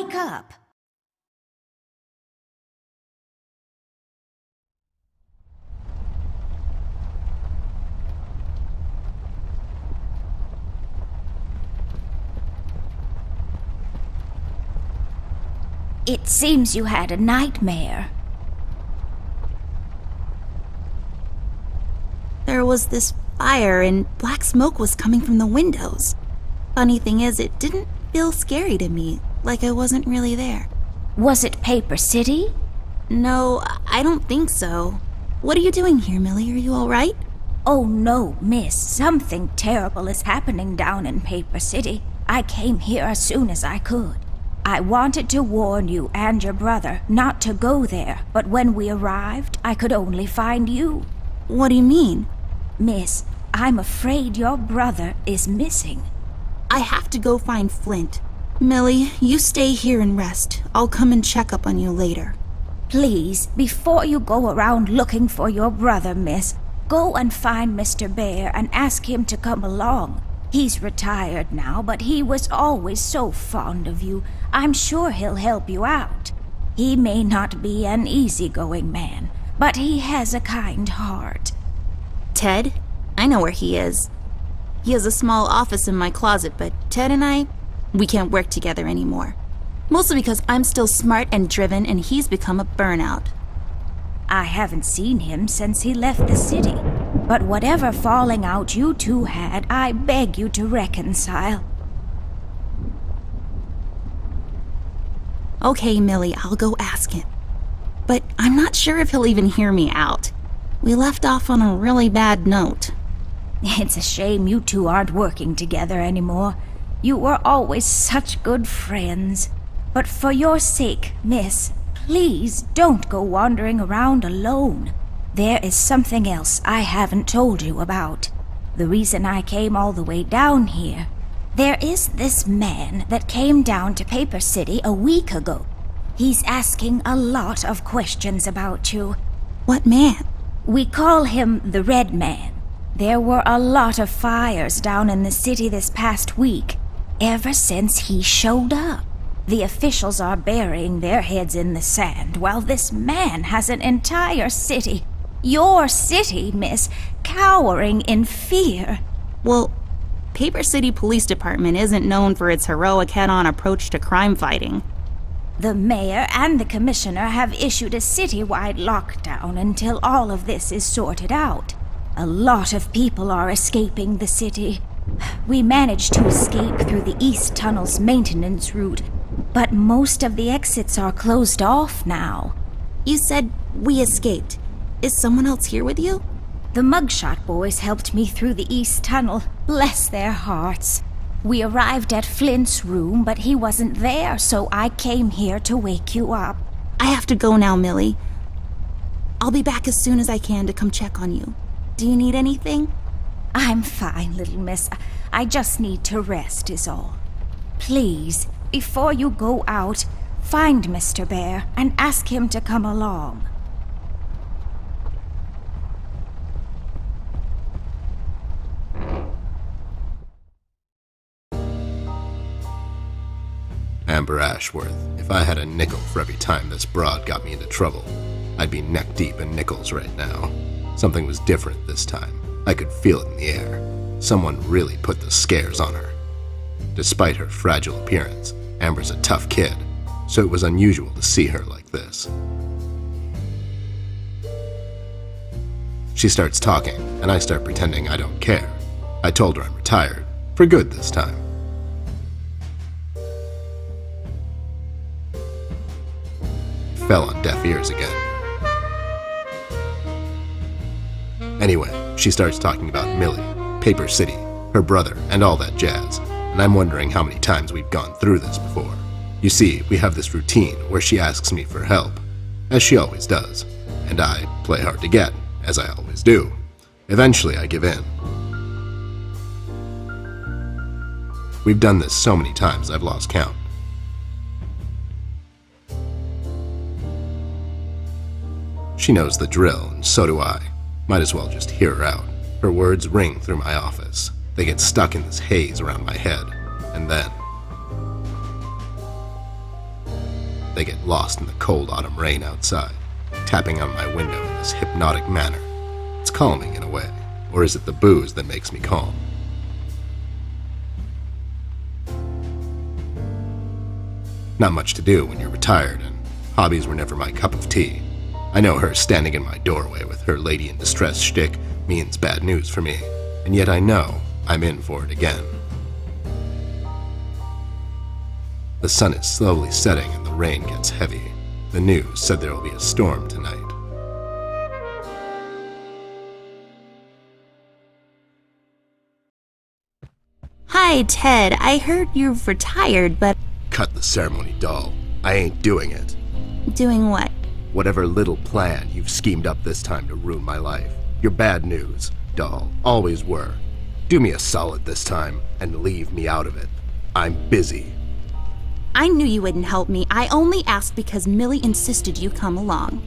wake up! It seems you had a nightmare. There was this fire and black smoke was coming from the windows. Funny thing is, it didn't feel scary to me, like I wasn't really there. Was it Paper City? No, I don't think so. What are you doing here, Millie? Are you all right? Oh no, miss. Something terrible is happening down in Paper City. I came here as soon as I could. I wanted to warn you and your brother not to go there, but when we arrived, I could only find you. What do you mean? Miss, I'm afraid your brother is missing. I have to go find Flint. Millie, you stay here and rest. I'll come and check up on you later. Please, before you go around looking for your brother, miss, go and find Mr. Bear and ask him to come along. He's retired now, but he was always so fond of you. I'm sure he'll help you out. He may not be an easygoing man, but he has a kind heart. Ted? I know where he is. He has a small office in my closet, but Ted and we can't work together anymore. Mostly because I'm still smart and driven and he's become a burnout. I haven't seen him since he left the city. But whatever falling out you two had, I beg you to reconcile. Okay, Millie, I'll go ask him. But I'm not sure if he'll even hear me out. We left off on a really bad note. It's a shame you two aren't working together anymore. You were always such good friends. But for your sake, miss, please don't go wandering around alone. There is something else I haven't told you about. The reason I came all the way down here. There is this man that came down to Paper City a week ago. He's asking a lot of questions about you. What man? We call him the Red Man. There were a lot of fires down in the city this past week, ever since he showed up. The officials are burying their heads in the sand, while this man has an entire city, your city, miss, cowering in fear. Well, Paper City Police Department isn't known for its heroic head-on approach to crime fighting. The mayor and the commissioner have issued a citywide lockdown until all of this is sorted out. A lot of people are escaping the city. We managed to escape through the East Tunnel's maintenance route, but most of the exits are closed off now. You said we escaped. Is someone else here with you? The Mugshot boys helped me through the East Tunnel, bless their hearts. We arrived at Flint's room, but he wasn't there, so I came here to wake you up. I have to go now, Millie. I'll be back as soon as I can to come check on you. Do you need anything? I'm fine, little miss. I just need to rest is all. Please, before you go out, find Mr. Bear and ask him to come along. Amber Ashworth, if I had a nickel for every time this broad got me into trouble, I'd be neck deep in nickels right now. Something was different this time. I could feel it in the air. Someone really put the scares on her. Despite her fragile appearance, Amber's a tough kid, so it was unusual to see her like this. She starts talking, and I start pretending I don't care. I told her I'm retired, for good this time. Fell on deaf ears again. Anyway, she starts talking about Millie, Paper City, her brother, and all that jazz, and I'm wondering how many times we've gone through this before. You see, we have this routine where she asks me for help, as she always does, and I play hard to get, as I always do. Eventually, I give in. We've done this so many times I've lost count. She knows the drill, and so do I. Might as well just hear her out. Her words ring through my office. They get stuck in this haze around my head. And then... lost in the cold autumn rain outside, tapping on my window in this hypnotic manner. It's calming in a way, or is it the booze that makes me calm? Not much to do when you're retired, and hobbies were never my cup of tea. I know her standing in my doorway with her lady in distress shtick means bad news for me, and yet I know I'm in for it again. The sun is slowly setting and the rain gets heavy. The news said there will be a storm tonight. Hi, Ted. I heard you've retired, but... Cut the ceremony, doll. I ain't doing it. Doing what? Whatever little plan you've schemed up this time to ruin my life. You're bad news, doll. Always were. Do me a solid this time and leave me out of it. I'm busy. I knew you wouldn't help me. I only asked because Millie insisted you come along.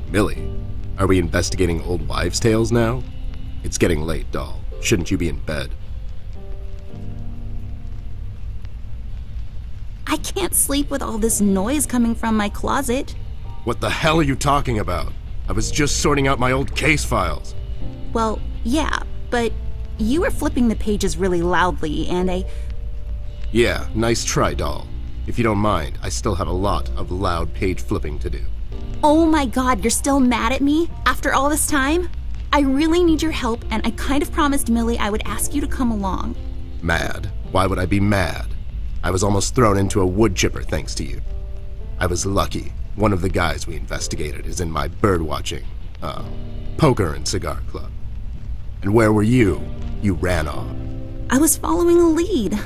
Millie? Are we investigating old wives' tales now? It's getting late, doll. Shouldn't you be in bed? I can't sleep with all this noise coming from my closet. What the hell are you talking about? I was just sorting out my old case files. Well, yeah, but you were flipping the pages really loudly, and Yeah, nice try, doll. If you don't mind, I still have a lot of loud page flipping to do. Oh my god, you're still mad at me? After all this time? I really need your help, and I kind of promised Millie I would ask you to come along. Mad? Why would I be mad? I was almost thrown into a wood chipper thanks to you. I was lucky. One of the guys we investigated is in my birdwatching, poker and cigar club. And where were you? You ran off. I was following a lead,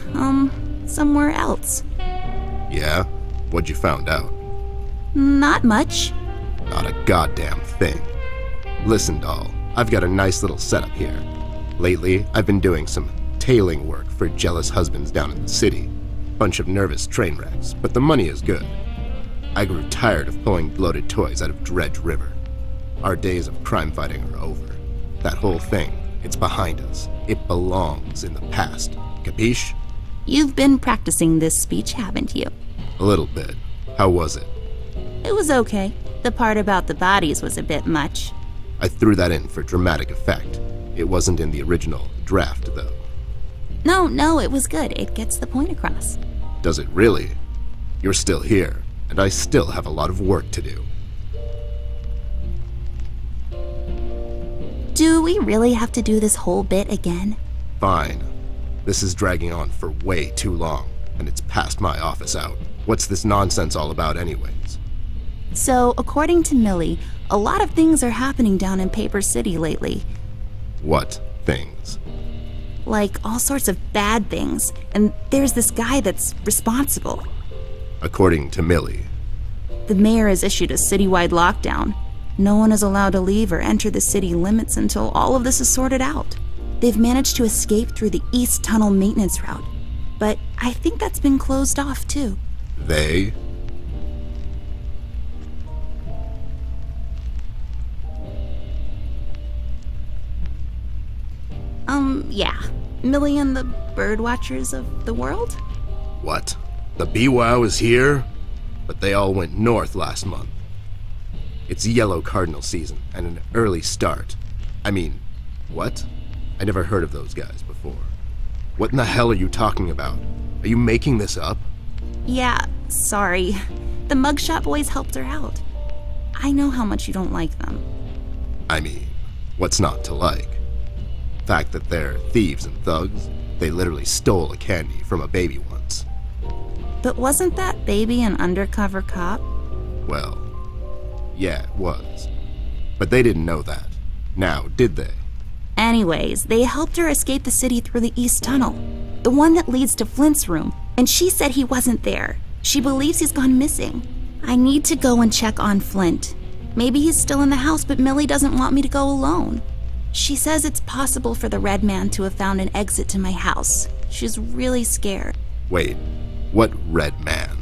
somewhere else. Yeah? What'd you found out? Not much. Not a goddamn thing. Listen, doll, I've got a nice little setup here. Lately, I've been doing some tailing work for jealous husbands down in the city. Bunch of nervous train wrecks, but the money is good. I grew tired of pulling bloated toys out of Dredge River. Our days of crime fighting are over. That whole thing, it's behind us. It belongs in the past. Capiche? You've been practicing this speech, haven't you? A little bit. How was it? It was okay. The part about the bodies was a bit much. I threw that in for dramatic effect. It wasn't in the original draft, though. No, it was good. It gets the point across. Does it really? You're still here, and I still have a lot of work to do. Do we really have to do this whole bit again? Fine. This is dragging on for way too long, and it's past my office out. What's this nonsense all about anyways? So, according to Millie, a lot of things are happening down in Paper City lately. What things? Like all sorts of bad things, and there's this guy that's responsible. According to Millie. The mayor has issued a citywide lockdown. No one is allowed to leave or enter the city limits until all of this is sorted out. They've managed to escape through the East Tunnel maintenance route, but I think that's been closed off too. They? Yeah. Millie and the birdwatchers of the world? What? The BWOW is here? But they all went north last month. It's yellow cardinal season and an early start. I mean, what? I never heard of those guys before. What in the hell are you talking about? Are you making this up? Yeah, sorry. The Mugshot Boys helped her out. I know how much you don't like them. I mean, what's not to like? Fact that they're thieves and thugs? They literally stole a candy from a baby once. But wasn't that baby an undercover cop? Well, yeah, it was. But they didn't know that. Now, did they? Anyways, they helped her escape the city through the East Tunnel, the one that leads to Flint's room, and she said he wasn't there. She believes he's gone missing. I need to go and check on Flint. Maybe he's still in the house, but Millie doesn't want me to go alone. She says it's possible for the Red Man to have found an exit to my house. She's really scared. Wait, what Red Man?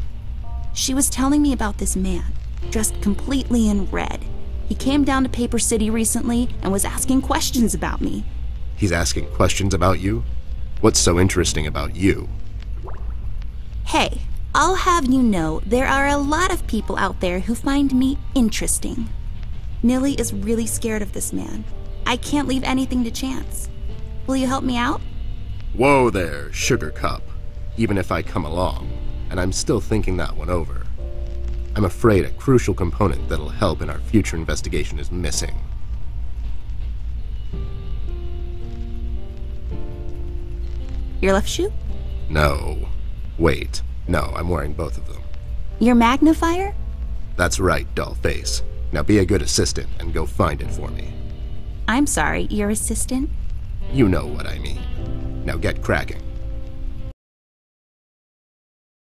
She was telling me about this man, dressed completely in red. He came down to Paper City recently and was asking questions about me. He's asking questions about you? What's so interesting about you? Hey, I'll have you know there are a lot of people out there who find me interesting. Nilly is really scared of this man. I can't leave anything to chance. Will you help me out? Whoa there, Sugar Cup. Even if I come along, and I'm still thinking that one over. I'm afraid a crucial component that'll help in our future investigation is missing. Your left shoe? No. Wait. No, I'm wearing both of them. Your magnifier? That's right, Dollface. Now be a good assistant and go find it for me. I'm sorry, your assistant? You know what I mean. Now get cracking.